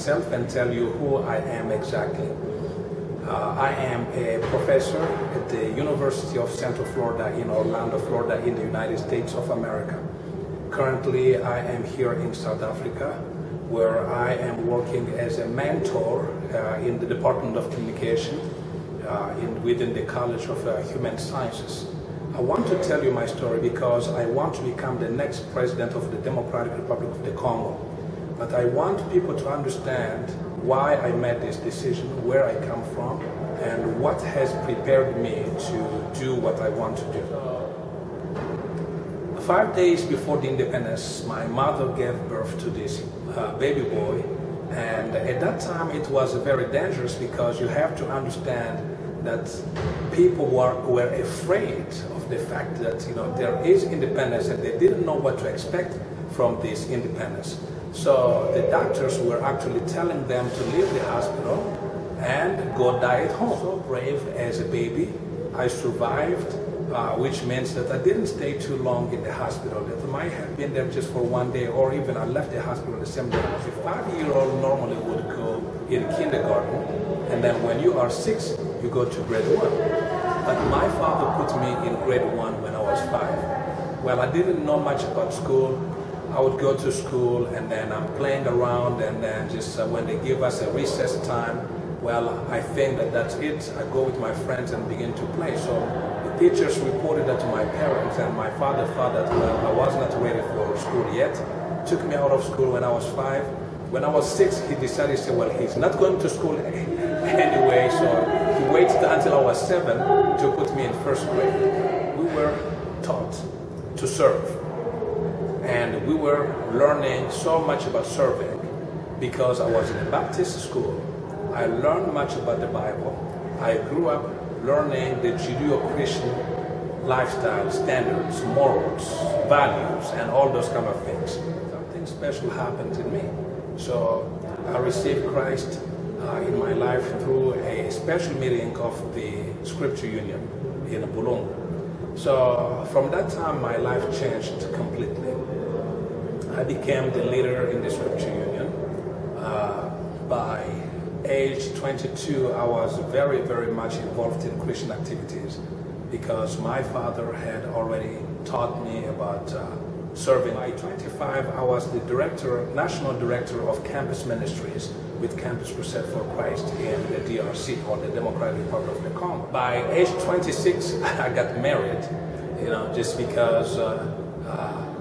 myself and tell you who I am exactly. I am a professor at the University of Central Florida in Orlando, Florida, in the United States of America. Currently, I am here in South Africa, where I am working as a mentor in the Department of Communication within the College of Human Sciences. I want to tell you my story because I want to become the next president of the Democratic Republic of the Congo. But I want people to understand why I made this decision, where I come from, and what has prepared me to do what I want to do. 5 days before the independence, my mother gave birth to this baby boy, and at that time it was very dangerous because you have to understand that people were afraid of the fact that there is independence and they didn't know what to expect from this independence. So the doctors were actually telling them to leave the hospital and go die at home. So brave as a baby, I survived, which means that I didn't stay too long in the hospital. That I might have been there just for 1 day, or even I left the hospital the same day. A 5-year-old normally would go in kindergarten, and then when you are 6, you go to grade 1. But my father put me in grade 1 when I was 5. Well, I didn't know much about school. I would go to school and then I'm playing around, and then just when they give us a recess time, well, I think that that's it. I go with my friends and begin to play. So the teachers reported that to my parents, and my father thought that, well, I was not ready for school yet. Took me out of school when I was 5. When I was 6, he decided, to say, well, he's not going to school anyway, so he waited until I was 7 to put me in 1st grade. We were taught to serve. And we were learning so much about serving because I was in a Baptist school. I learned much about the Bible. I grew up learning the Judeo-Christian lifestyle, standards, morals, values, and all those kind of things. Something special happened in me. So I received Christ in my life through a special meeting of the Scripture Union in Bulungu. So from that time, my life changed completely. I became the leader in the Scripture Union. By age 22, I was very, very much involved in Christian activities because my father had already taught me about serving. By 25, I was the national director of campus ministries with Campus Crusade for Christ in the DRC, or the Democratic Republic of the Congo. By age 26, I got married, just because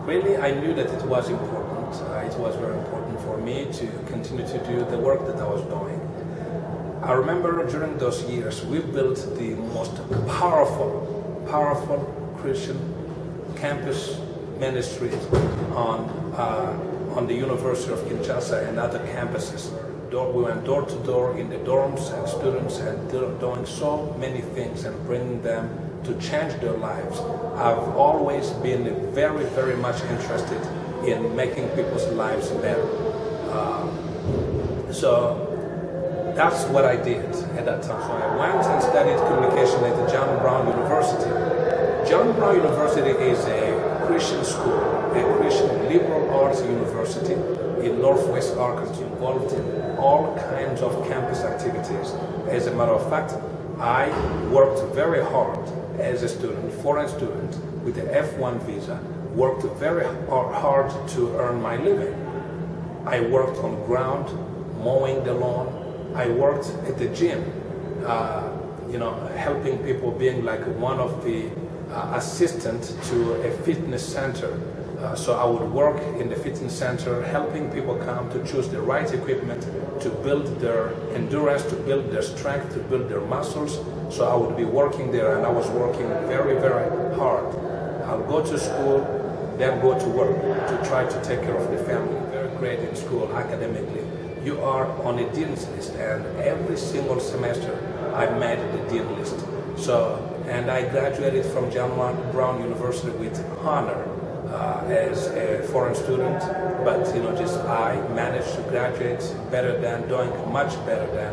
really I knew that it was important. It was very important for me to continue to do the work that I was doing. I remember during those years, we built the most powerful Christian campus ministries on the University of Kinshasa and other campuses. We went door to door in the dorms and students, and doing so many things and bringing them to change their lives. I've always been very, very much interested in making people's lives better. So that's what I did at that time. So I went and studied communication at the John Brown University. John Brown University is a Christian school, a Christian liberal arts university in Northwest Arkansas, involved in all kinds of campus activities. As a matter of fact, I worked very hard as a student, foreign student, with the F1 visa, worked very hard to earn my living. I worked on ground, mowing the lawn. I worked at the gym, helping people, being like one of the assistant to a fitness center. So I would work in the fitness center, helping people come to choose the right equipment to build their endurance, to build their strength, to build their muscles. So I would be working there, and I was working very, very hard. I'll go to school, then go to work to try to take care of the family. Very great in school academically. You are on a dean's list, and every single semester I made the dean list. And I graduated from John Brown University with honor as a foreign student, but I managed to graduate much better than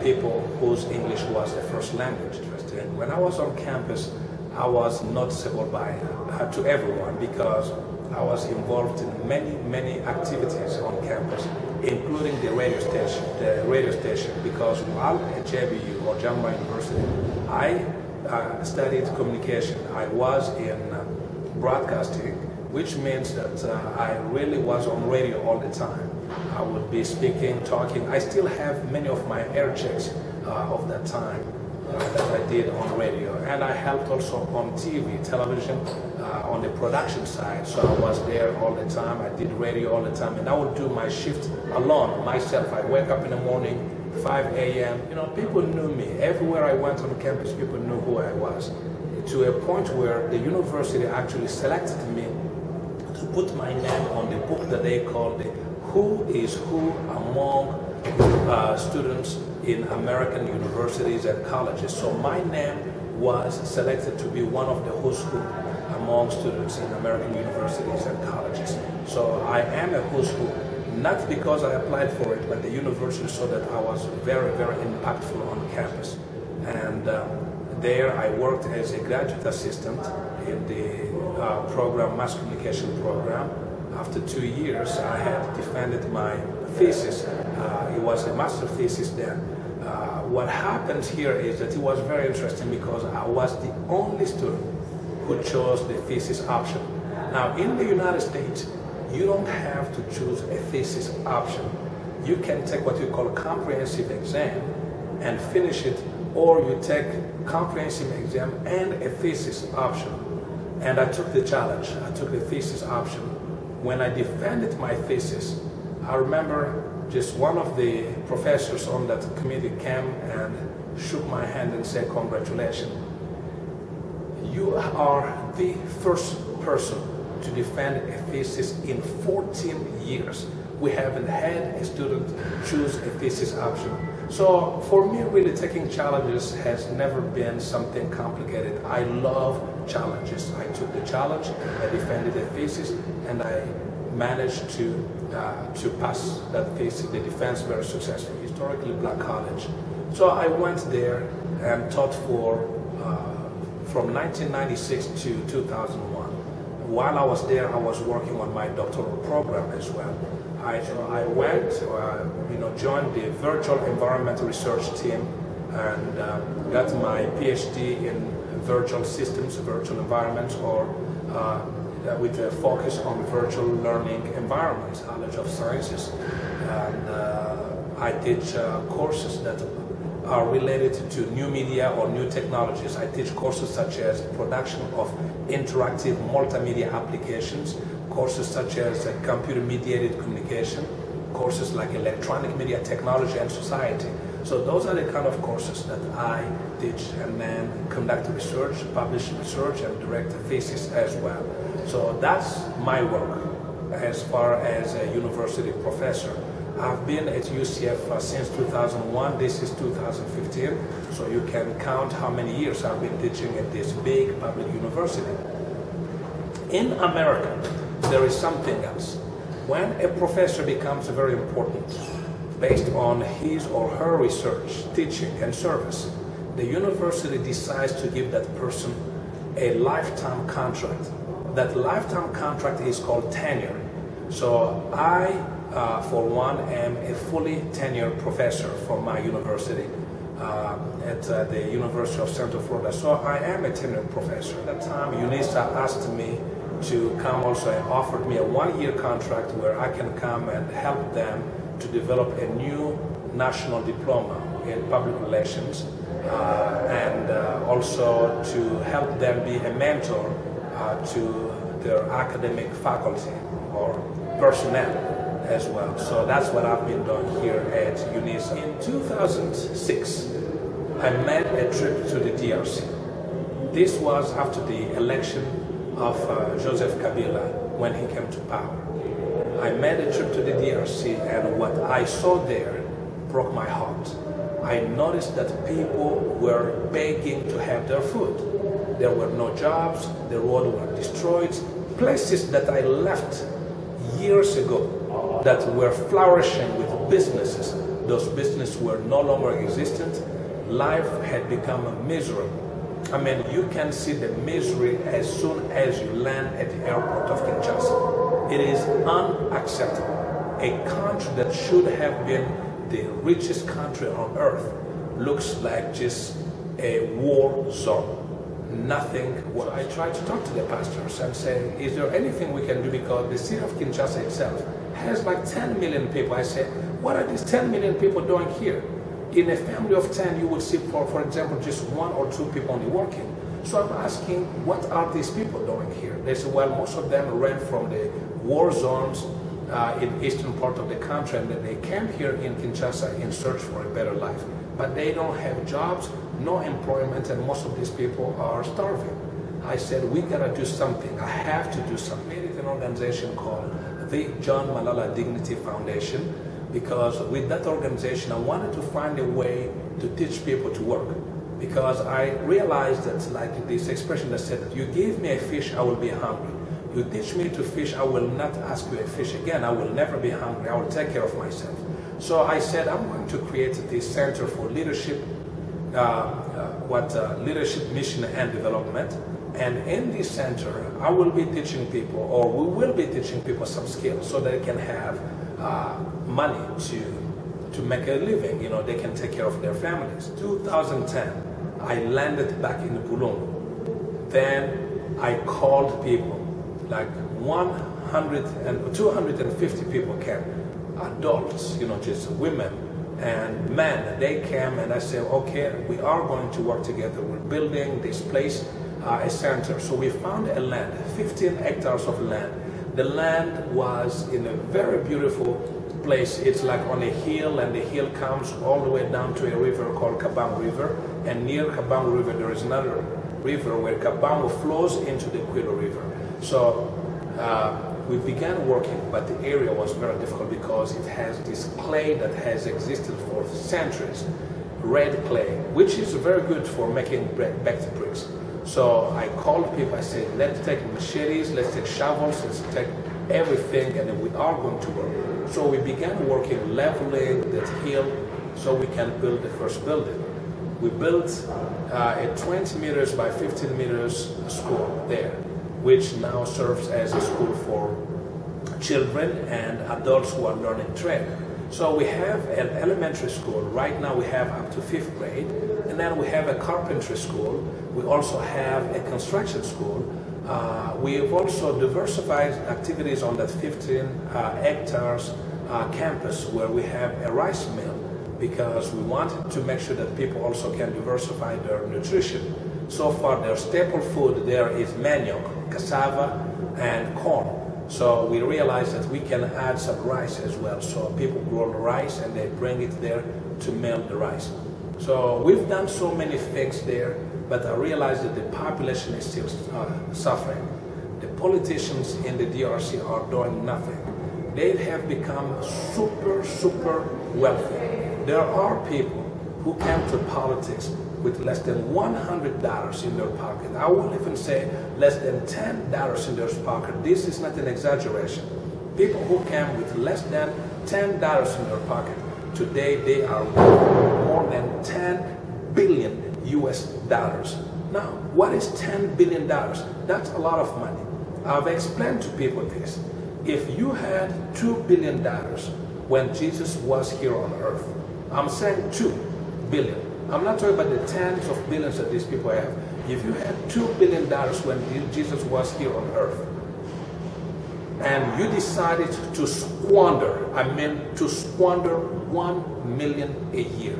people whose English was the first language. And when I was on campus, I was noticeable to everyone because I was involved in many, many activities on campus. including the radio station, because while at JBU or John Malala University, I studied communication. I was in broadcasting, which means that I really was on radio all the time. I would be speaking, talking. I still have many of my air checks of that time that I did on radio. And I helped also on television, on the production side. So I was there all the time. I did radio all the time. And I would do my shift alone, myself. I wake up in the morning, 5 a.m. You know, people knew me. Everywhere I went on campus, people knew who I was. To a point where the university actually selected me to put my name on the book that they called the Who is Who Among Students in American Universities and Colleges. So my name was selected to be one of the who's who among students in American universities and colleges. So I am a who's who, not because I applied for it, but the university saw that I was very, very impactful on campus. And there I worked as a graduate assistant in the program, mass communication program. After 2 years, I had defended my thesis. It was a master thesis then. What happened here is that it was very interesting because I was the only student who chose the thesis option. Now, in the United States, you don't have to choose a thesis option. You can take what you call a comprehensive exam and finish it, or you take comprehensive exam and a thesis option. And I took the challenge. I took the thesis option. When I defended my thesis, I remember just one of the professors on that committee came and shook my hand and said, "Congratulations. You are the first person to defend a thesis in 14 years. We haven't had a student choose a thesis option." So for me, really taking challenges has never been something complicated. I love challenges. I took the challenge, I defended the thesis, and I managed to pass that thesis, the defense, very successfully. Historically Black college. So I went there and taught from 1996 to 2001. While I was there, I was working on my doctoral program as well. I went, joined the virtual environmental research team and got my PhD in virtual systems, virtual environments, or with a focus on virtual learning environments, College of Sciences. And I teach courses that are related to new media or new technologies. I teach courses such as production of interactive multimedia applications, courses such as computer-mediated communication, courses like electronic media technology and society. So those are the kind of courses that I teach, and then conduct research, publish research, and direct a thesis as well. So that's my work as far as a university professor. I've been at UCF since 2001. This is 2015, so you can count how many years I've been teaching at this big public university. In America, there is something else. When a professor becomes very important, based on his or her research, teaching, and service, the university decides to give that person a lifetime contract. That lifetime contract is called tenure. So I, for one, am a fully tenured professor from my university at the University of Central Florida. So I am a tenured professor. At that time, UNISA asked me to come also and offered me a one-year contract where I can come and help them to develop a new national diploma in public relations and also to help them be a mentor to their academic faculty or personnel as well. So that's what I've been doing here at UNISA. In 2006, I made a trip to the DRC. This was after the election of Joseph Kabila when he came to power. I made a trip to the DRC, and what I saw there broke my heart. I noticed that people were begging to have their food. There were no jobs, the roads were destroyed. Places that I left years ago that were flourishing with businesses, those businesses were no longer existent. Life had become miserable. I mean, you can see the misery as soon as you land at the airport of Kinshasa. It is unacceptable. a country that should have been the richest country on earth looks like just a war zone. Nothing. Well, I tried to talk to the pastors and say, is there anything we can do, because the city of Kinshasa itself has like 10 million people. I said, what are these 10 million people doing here? In a family of 10, you would see, for example, just 1 or 2 people only working. So I'm asking, what are these people doing here? They said, well, most of them ran from the war zones in the eastern part of the country, and then they came here in Kinshasa in search for a better life. But they don't have jobs, no employment, and most of these people are starving. I said, we gotta do something. I have to do something. I made an organization called the John Malala Dignity Foundation, because with that organization, I wanted to find a way to teach people to work. Because I realized that, like this expression that said, you give me a fish, I will be hungry. You teach me to fish, I will not ask you a fish again. I will never be hungry. I will take care of myself. So I said, I'm going to create this Center for Leadership, Leadership Mission and Development. And in this center, I will be teaching people, or we will be teaching people some skills so that they can have money to make a living. You know, they can take care of their families. 2010, I landed back in Bulungu. Then I called people, like 100 and 250 people came. Adults, you know, just women and men. They came, and I said, okay, we are going to work together. We're building this place, a center. So we found a land, 15 hectares of land. The land was in a very beautiful place. It's like on a hill, and the hill comes all the way down to a river called Kabangu River. And near Kabangu River, there is another river where Kabangu flows into the Kwilu River. So we began working, but the area was very difficult because it has this clay that has existed for centuries, red clay, which is very good for making baked bricks. So I called people, I said, let's take machetes, let's take shovels, let's take everything, and then we are going to work. So we began working, leveling that hill so we can build the first building. We built a 20 meters by 15 meters school there, which now serves as a school for children and adults who are learning trade. So we have an elementary school. Right now we have up to 5th grade, and then we have a carpentry school. We also have a construction school. We have also diversified activities on that 15 hectares campus, where we have a rice mill, because we wanted to make sure that people also can diversify their nutrition. So far, their staple food there is manioc, cassava, and corn. So we realized that we can add some rice as well. So people grow the rice and they bring it there to mill the rice. So we've done so many things there, but I realized that the population is still suffering. The politicians in the DRC are doing nothing. They have become super wealthy. There are people who came to politics with less than $100 in their pocket. I will even say less than $10 in their pocket. This is not an exaggeration. People who came with less than $10 in their pocket, today they are worth more than 10 billion US dollars. Now, what is 10 billion dollars? That's a lot of money. I've explained to people this. If you had $2 billion when Jesus was here on earth, I'm saying 2 billion. I'm not talking about the tens of billions that these people have. If you had $2 billion when Jesus was here on earth, and you decided to squander, to squander 1 million a year,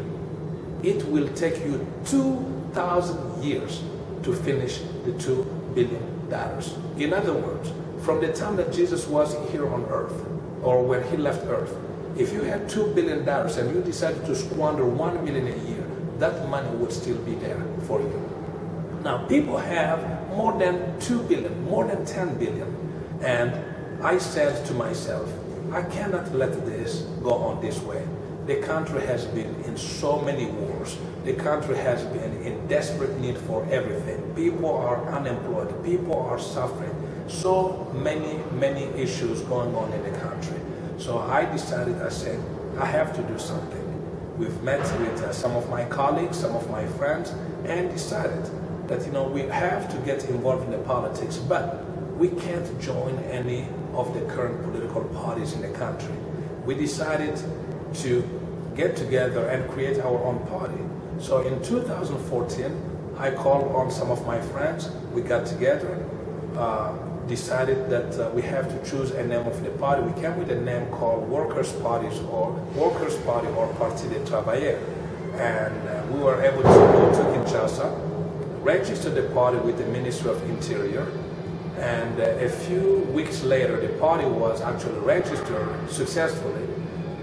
it will take you 2,000 years to finish the $2 billion. In other words, from the time that Jesus was here on earth, or when he left earth, if you had $2 billion and you decided to squander 1 million a year, that money would still be there for you. Now, people have more than 2 billion, more than 10 billion. And I said to myself, I cannot let this go on this way. The country has been in so many wars. The country has been in desperate need for everything. People are unemployed. People are suffering. So many issues going on in the country. So I decided, I said, I have to do something. We've met with some of my colleagues, some of my friends, and decided that, you know, we have to get involved in the politics, but we can't join any of the current political parties in the country. we decided to get together and create our own party. So in 2014, I called on some of my friends. We got together, decided that we have to choose a name of the party. We came with a name called Workers' Party or Parti Des Travailleurs. And we were able to go to Kinshasa, register the party with the Ministry of Interior, and a few weeks later the party was actually registered successfully,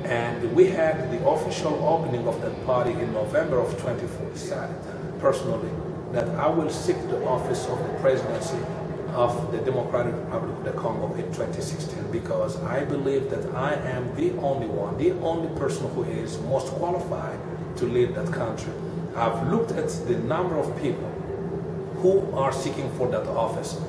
and we had the official opening of that party in November of 2014. Personally, that I will seek the office of the presidency of the Democratic Republic of the Congo in 2016, because I believe that I am the only one, the only person who is most qualified to lead that country. I've looked at the number of people who are seeking for that office.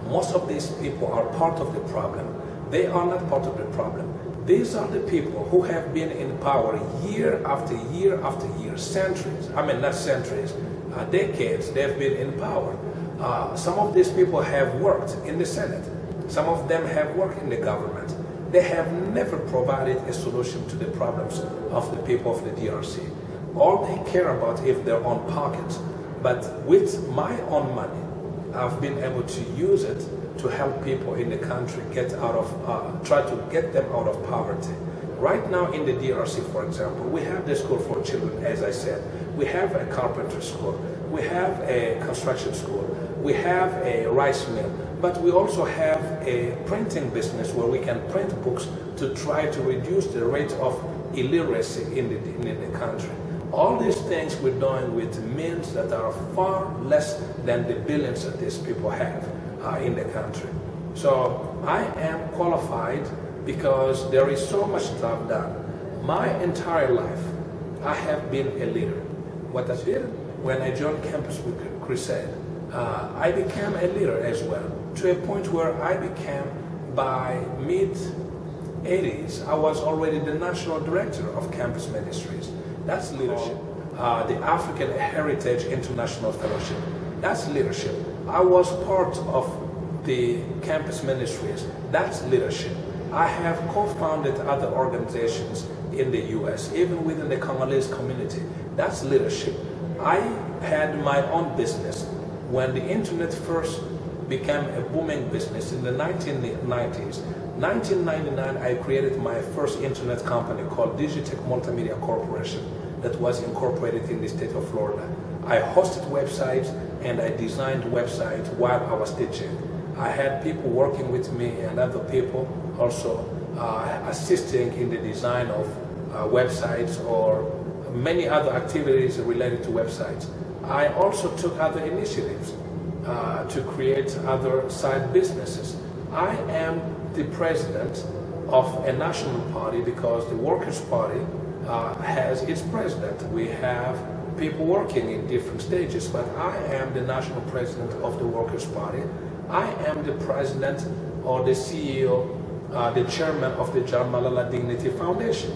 Most of these people are part of the problem. They are not part of the problem. These are the people who have been in power year after year after year, centuries, I mean not centuries, decades they've been in power. Some of these people have worked in the Senate. Some of them have worked in the government. They have never provided a solution to the problems of the people of the DRC. All they care about is their own pockets. But with my own money, I've been able to use it to help people in the country get out of, try to get them out of poverty. Right now in the DRC, for example, we have the school for children, as I said. We have a carpenter school. We have a construction school. We have a rice mill. But we also have a printing business where we can print books to try to reduce the rate of illiteracy in the country. All these things we're doing with means that are far less than the billions that these people have in the country. So I am qualified because there is so much stuff done. My entire life, I have been a leader. What I did when I joined Campus Crusade, I became a leader as well, to a point where I became, by mid-80s, I was already the national director of Campus Ministries. That's leadership. The African Heritage International Fellowship. That's leadership. I was part of the Campus Ministries. That's leadership. I have co-founded other organizations in the US, even within the Congolese community. That's leadership. I had my own business when the internet first became a booming business in the 1990s. 1999, I created my first internet company called Digitech Multimedia Corporation that was incorporated in the state of Florida. I hosted websites and I designed websites while I was teaching. I had people working with me and other people also assisting in the design of websites or many other activities related to websites. I also took other initiatives to create other side businesses. I am the president of a national party because the Workers' Party has its president. We have people working in different stages, but I am the national president of the Workers' Party. I am the president or the CEO, the chairman of the John Malala Dignity Foundation.